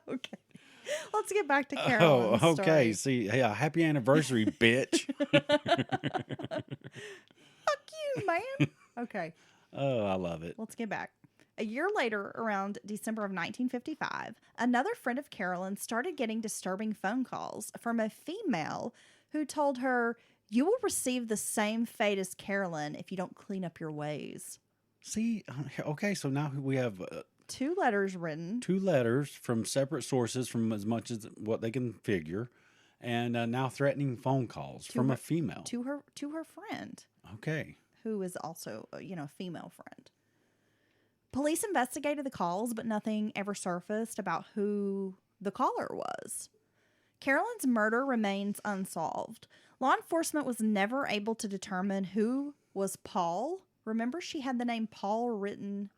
Okay. Let's get back to Carolyn's Oh, okay. story. See, yeah, happy anniversary, bitch. Fuck you, man. Okay. Oh, I love it. Let's get back. A year later, around December of 1955, another friend of Carolyn started getting disturbing phone calls from a female who told her, "You will receive the same fate as Carolyn if you don't clean up your ways." See, okay, so now we have 2 letters written. 2 letters from separate sources from as much as what they can figure, and now threatening phone calls from a female. To her friend, Okay. who is also, a female friend. Police investigated the calls, but nothing ever surfaced about who the caller was. Carolyn's murder remains unsolved. Law enforcement was never able to determine who was Paul. Remember, she had the name Paul written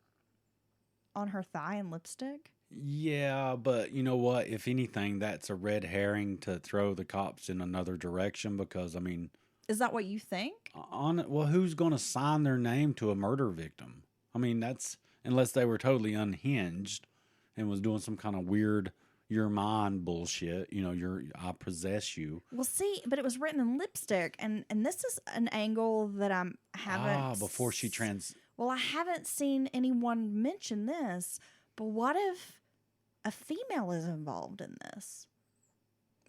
on her thigh in lipstick? Yeah, but you know what? If anything, that's a red herring to throw the cops in another direction because, I mean, Is that what you think? well, who's going to sign their name to a murder victim? I mean, that's unless they were totally unhinged and was doing some kind of weird your mind bullshit. You know, I possess you. Well, see, but it was written in lipstick, and this is an angle that I haven't. Before she trans. Well, I haven't seen anyone mention this, but what if a female is involved in this?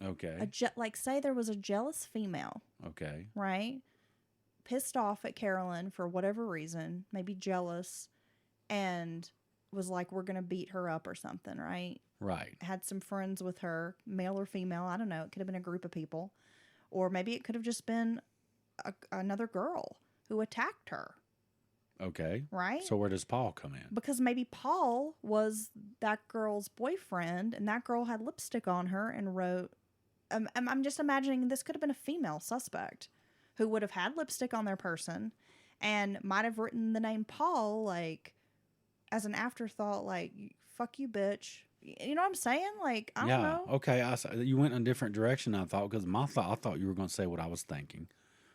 Okay. Like, say there was a jealous female, Okay. right? Pissed off at Carolyn for whatever reason, maybe jealous, and was like, we're going to beat her up or something, right? Right. Had some friends with her, male or female, I don't know. It could have been a group of people. Or maybe it could have just been another girl who attacked her. Okay. Right? So where does Paul come in? Because maybe Paul was that girl's boyfriend, and that girl had lipstick on her and wrote... I'm just imagining this could have been a female suspect who would have had lipstick on their person and might have written the name Paul, like, as an afterthought, like, fuck you, bitch. You know what I'm saying? Like, I don't know. Okay. You went in a different direction, I thought, because I thought you were going to say what I was thinking,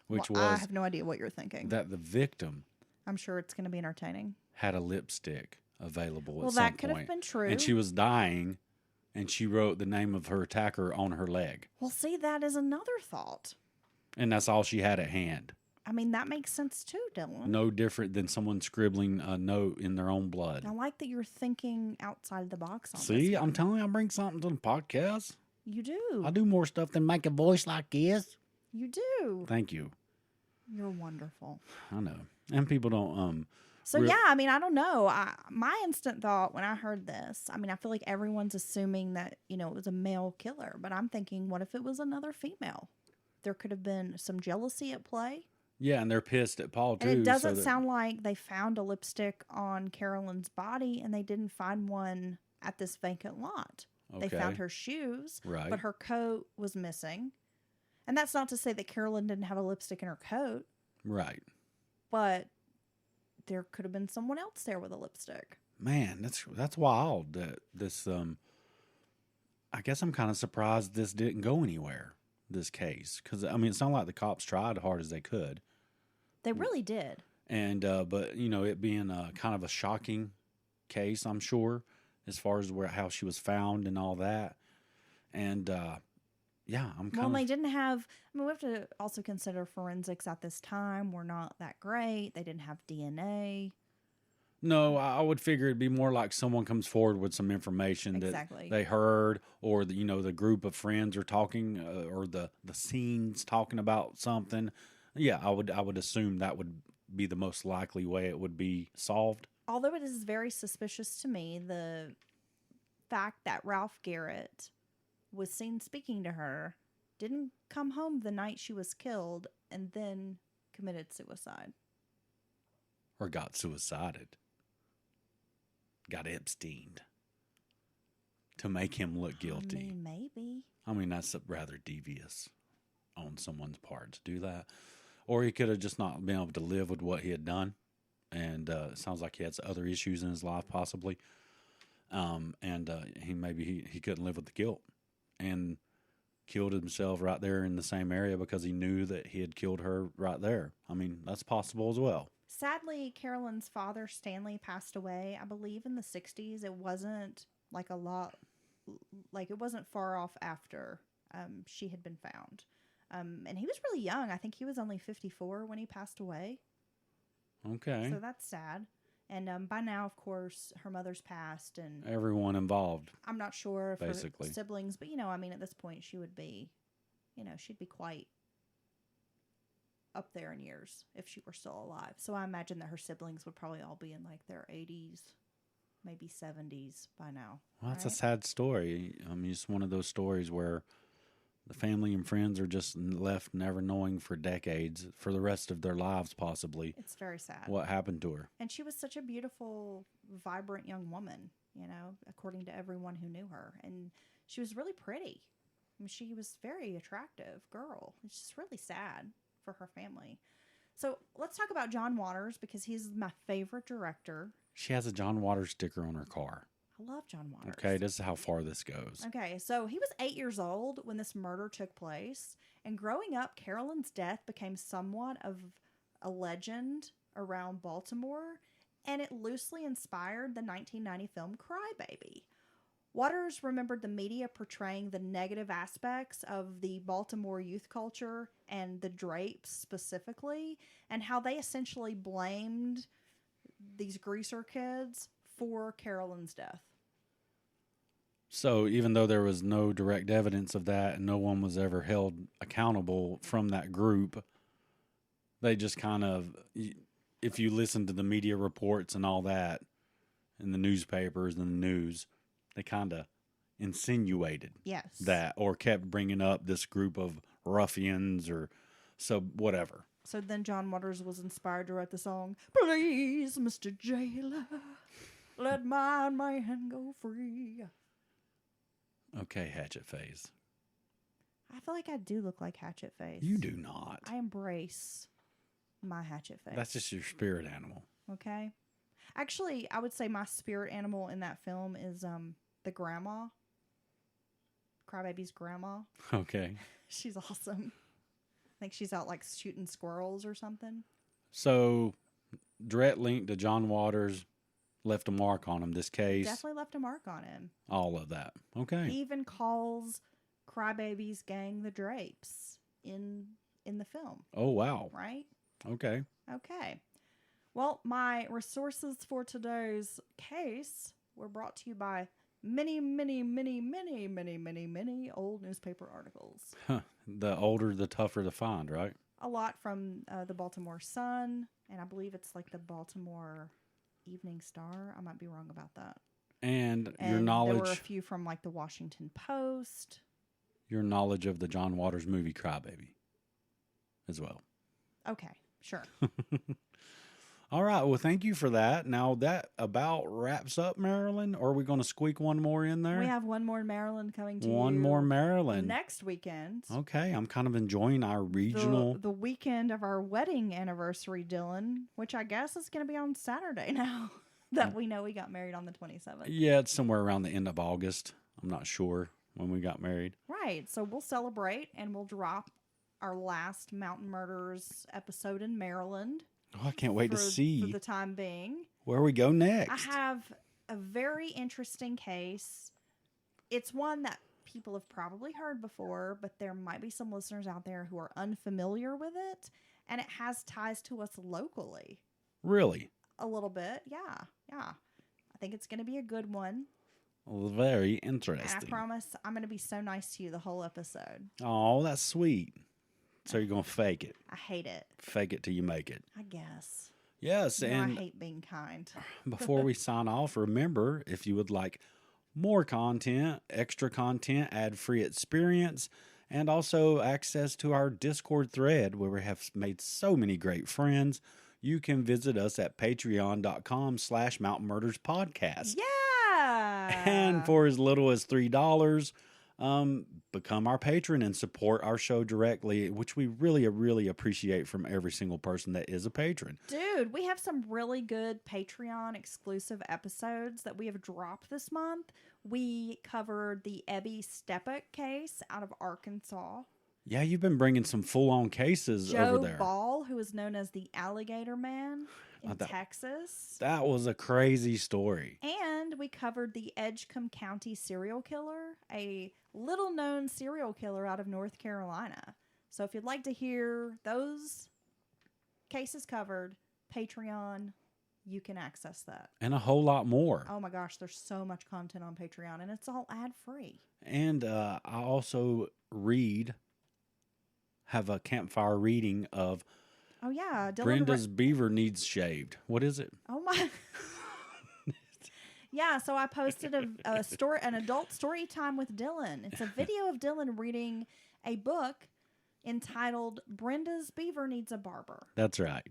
which Well, I was have no idea what you're thinking. that the victim I'm sure it's going to be entertaining. had a lipstick available Well, at some that could point. have been true. And she was dying, and she wrote the name of her attacker on her leg. Well, see, that is another thought. And that's all she had at hand. I mean, that makes sense too, Dylan. No different than someone scribbling a note in their own blood. I like that you're thinking outside the box on See, this. I'm telling you, I bring something to the podcast. You do. I do more stuff than make a voice like this. You do. Thank you. You're wonderful. I know. And people don't, So, yeah, I mean, I don't know. My instant thought when I heard this, I mean, I feel like everyone's assuming that, you know, it was a male killer. But I'm thinking, what if it was another female? There could have been some jealousy at play. yeah, and they're pissed at Paul, too. And it doesn't sound like they found a lipstick on Carolyn's body and they didn't find one at this vacant lot. Okay. They found her shoes, Right. but her coat was missing. And that's not to say that Carolyn didn't have a lipstick in her coat, Right. but there could have been someone else there with a lipstick. Man, that's wild that this, I guess I'm kind of surprised this didn't go anywhere, this case. Because, I mean, it sounded like the cops tried hard as they could. They really did. And, but, you know, it being kind of a shocking case, I'm sure, as far as how she was found and all that. And, yeah, I'm kind Well, of... they didn't have, I mean, we have to also consider forensics at this time were not that great. They didn't have DNA. No, I would figure it'd be more like someone comes forward with some information Exactly. that they heard, or the, you know, the group of friends are talking, or the scenes talking about something. Yeah, I would assume that would be the most likely way it would be solved. Although it is very suspicious to me, the fact that Ralph Garrett was seen speaking to her, didn't come home the night she was killed, and then committed suicide. Or got suicided. Got Epsteined. To make him look guilty. I mean, maybe. I mean, that's rather devious on someone's part to do that. Or he could have just not been able to live with what he had done. And it sounds like he had some other issues in his life, possibly. He couldn't live with the guilt. And killed himself right there in the same area because he knew that he had killed her right there. I mean, that's possible as well. Sadly, Carolyn's father, Stanley, passed away, I believe, in the 60s. It wasn't like it wasn't far off after she had been found. And he was really young. I think he was only 54 when he passed away. Okay. So that's sad. And by now, of course, her mother's passed, and Everyone involved. I'm not sure if Basically. her siblings, but, you know, I mean, at this point, she would be, you know, she'd be quite up there in years if she were still alive. So I imagine that her siblings would probably all be in like their 80s, maybe 70s by now. Well, that's a right? sad story. I mean, it's one of those stories where the family and friends are just left never knowing for decades, for the rest of their lives possibly, It's very sad. what happened to her. And she was such a beautiful, vibrant young woman, you know, according to everyone who knew her. And she was really pretty. I mean, she was a very attractive girl. It's just really sad for her family. So let's talk about John Waters because he's my favorite director. She has a John Waters sticker on her car. I love John Waters. Okay, this is how far this goes. Okay, so he was 8 years old when this murder took place. And growing up, Carolyn's death became somewhat of a legend around Baltimore. And it loosely inspired the 1990 film Cry Baby. Waters remembered the media portraying the negative aspects of the Baltimore youth culture and the Drapes specifically, and how they essentially blamed these greaser kids for Carolyn's death. So even though there was no direct evidence of that and no one was ever held accountable from that group, they just kind of, if you listen to the media reports and all that in the newspapers and the news, they kind of insinuated that or kept bringing up this group of ruffians or so whatever. So then John Waters was inspired to write the song, Please, Mr. Jailer, let my man go free. Okay, Hatchet Face. I feel like I do look like Hatchet Face. You do not. I embrace my Hatchet Face. That's just your spirit animal. Okay. Actually, I would say my spirit animal in that film is the grandma. Crybaby's grandma. Okay. She's awesome. I think she's out like shooting squirrels or something. So, direct link to John Waters left a mark on him. This case Definitely left a mark on him. all of that. Okay. He even calls Crybaby's gang the Drapes in the film. Oh, wow. Right? Okay. Okay. Well, my resources for today's case were brought to you by many, many, many, many, many, many, many old newspaper articles. Huh. The older, the tougher to find, right? A lot from the Baltimore Sun, and I believe it's like the Baltimore Evening Star. I might be wrong about that. And your There knowledge, were a few from like the Washington Post. your knowledge of the John Waters movie Crybaby as well. Okay, sure. All right. Well, thank you for that. Now that about wraps up Maryland. Or are we going to squeak one more in there? We have one more in Maryland coming to One you more Maryland. next weekend. Okay. I'm kind of enjoying our regional. The weekend of our wedding anniversary, Dylan, which I guess is going to be on Saturday now that we know we got married on the 27th. Yeah, it's somewhere around the end of August. I'm not sure when we got married. Right. So we'll celebrate and we'll drop our last Mountain Murders episode in Maryland. Oh, I can't wait to see For the time being. where we go next. I have a very interesting case. It's one that people have probably heard before, but there might be some listeners out there who are unfamiliar with it, and it has ties to us locally. Really? A little bit, yeah. I think it's going to be a good one. Very interesting. And I promise I'm going to be so nice to you the whole episode. Oh, that's sweet. So you're going to fake it. I hate it. Fake it till you make it. I guess. Yes, You know, and I hate being kind. before we sign off, remember, if you would like more content, extra content, ad-free experience, and also access to our Discord thread where we have made so many great friends, you can visit us at patreon.com/Mountain Murders Podcast. Yeah. And for as little as $3, become our patron and support our show directly, which we really, really appreciate from every single person that is a patron. Dude, we have some really good Patreon exclusive episodes that we have dropped this month. We covered the Ebby Stepek case out of Arkansas. Yeah, you've been bringing some full-on cases over there. Joe Ball, who is known as the Alligator Man in Texas. That was a crazy story. And we covered the Edgecombe County serial killer, a little-known serial killer out of North Carolina. So if you'd like to hear those cases covered, Patreon, you can access that. And a whole lot more. Oh my gosh, there's so much content on Patreon, and it's all ad-free. And I also have a campfire reading of Oh yeah, Dylan Brenda's Beaver Needs Shaved. What is it? Oh my. Yeah, so I posted a story, an adult story time with Dylan. It's a video of Dylan reading a book entitled "Brenda's Beaver Needs a Barber." That's right.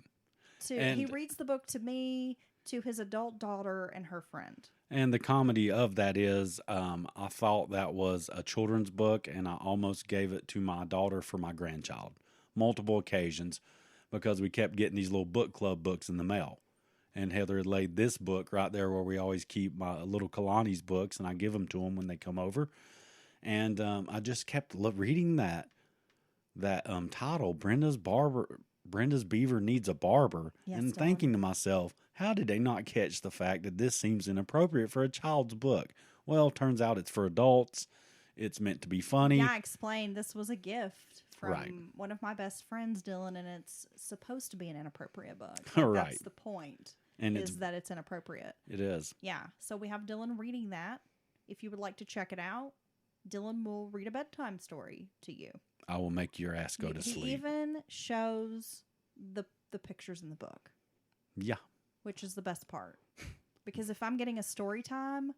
He reads the book to me, to his adult daughter and her friend. And the comedy of that is, I thought that was a children's book, and I almost gave it to my daughter for my grandchild. Multiple occasions, because we kept getting these little book club books in the mail. And Heather had laid this book right there where we always keep my little Kalani's books, and I give them to them when they come over. And I just kept reading that title, Brenda's Beaver Needs a Barber, Yes, and darling. thinking to myself, how did they not catch the fact that this seems inappropriate for a child's book? Well, turns out it's for adults. It's meant to be funny. Yeah, I explained this was a gift from Right. one of my best friends, Dylan, and it's supposed to be an inappropriate book. Right. That's the point, And is that it's inappropriate. it is. Yeah, so we have Dylan reading that. If you would like to check it out, Dylan will read a bedtime story to you. I will make your ass go to He sleep. even shows the pictures in the book, Yeah. which is the best part. Because if I'm getting a story time,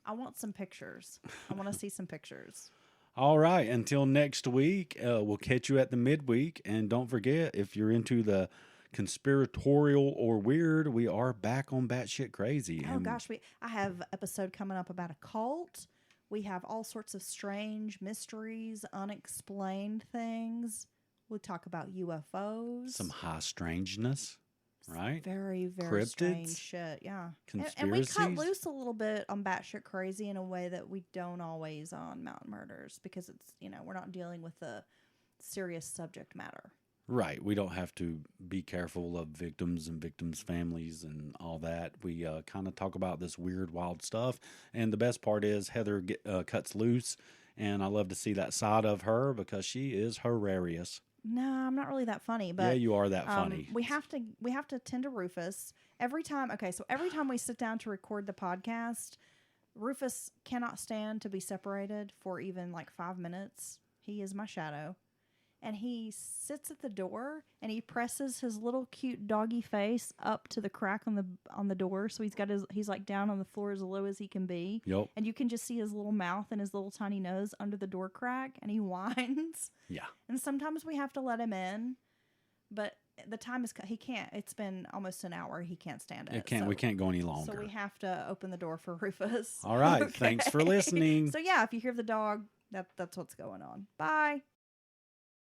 I want some pictures. I want to see some pictures. All right. Until next week, we'll catch you at the midweek. And don't forget, if you're into the conspiratorial or weird, we are back on Batshit Crazy. Oh gosh, I have an episode coming up about a cult. We have all sorts of strange mysteries, unexplained things. We'll talk about UFOs. Some high strangeness, right? Very, very Cryptids? strange shit. Yeah. And we cut Conspiracies? loose a little bit on Batshit Crazy in a way that we don't always on Mountain Murders, because it's, we're not dealing with the serious subject matter. Right. We don't have to be careful of victims and victims' families and all that. We kind of talk about this weird, wild stuff. And the best part is Heather cuts loose, and I love to see that side of her because she is hilarious. No, I'm not really that funny, but Yeah, you are that funny. we have to tend to Rufus every time. Okay, so every time we sit down to record the podcast, Rufus cannot stand to be separated for even like 5 minutes. He is my shadow. And he sits at the door and he presses his little cute doggy face up to the crack on the door. So he's like down on the floor as low as he can be. Yep. And you can just see his little mouth and his little tiny nose under the door crack, and he whines. Yeah. And sometimes we have to let him in, but the time is he can't. It's been almost an hour. He can't stand it. We can't go any longer. So we have to open the door for Rufus. All right. Okay. Thanks for listening. So yeah, if you hear the dog, that's what's going on. Bye.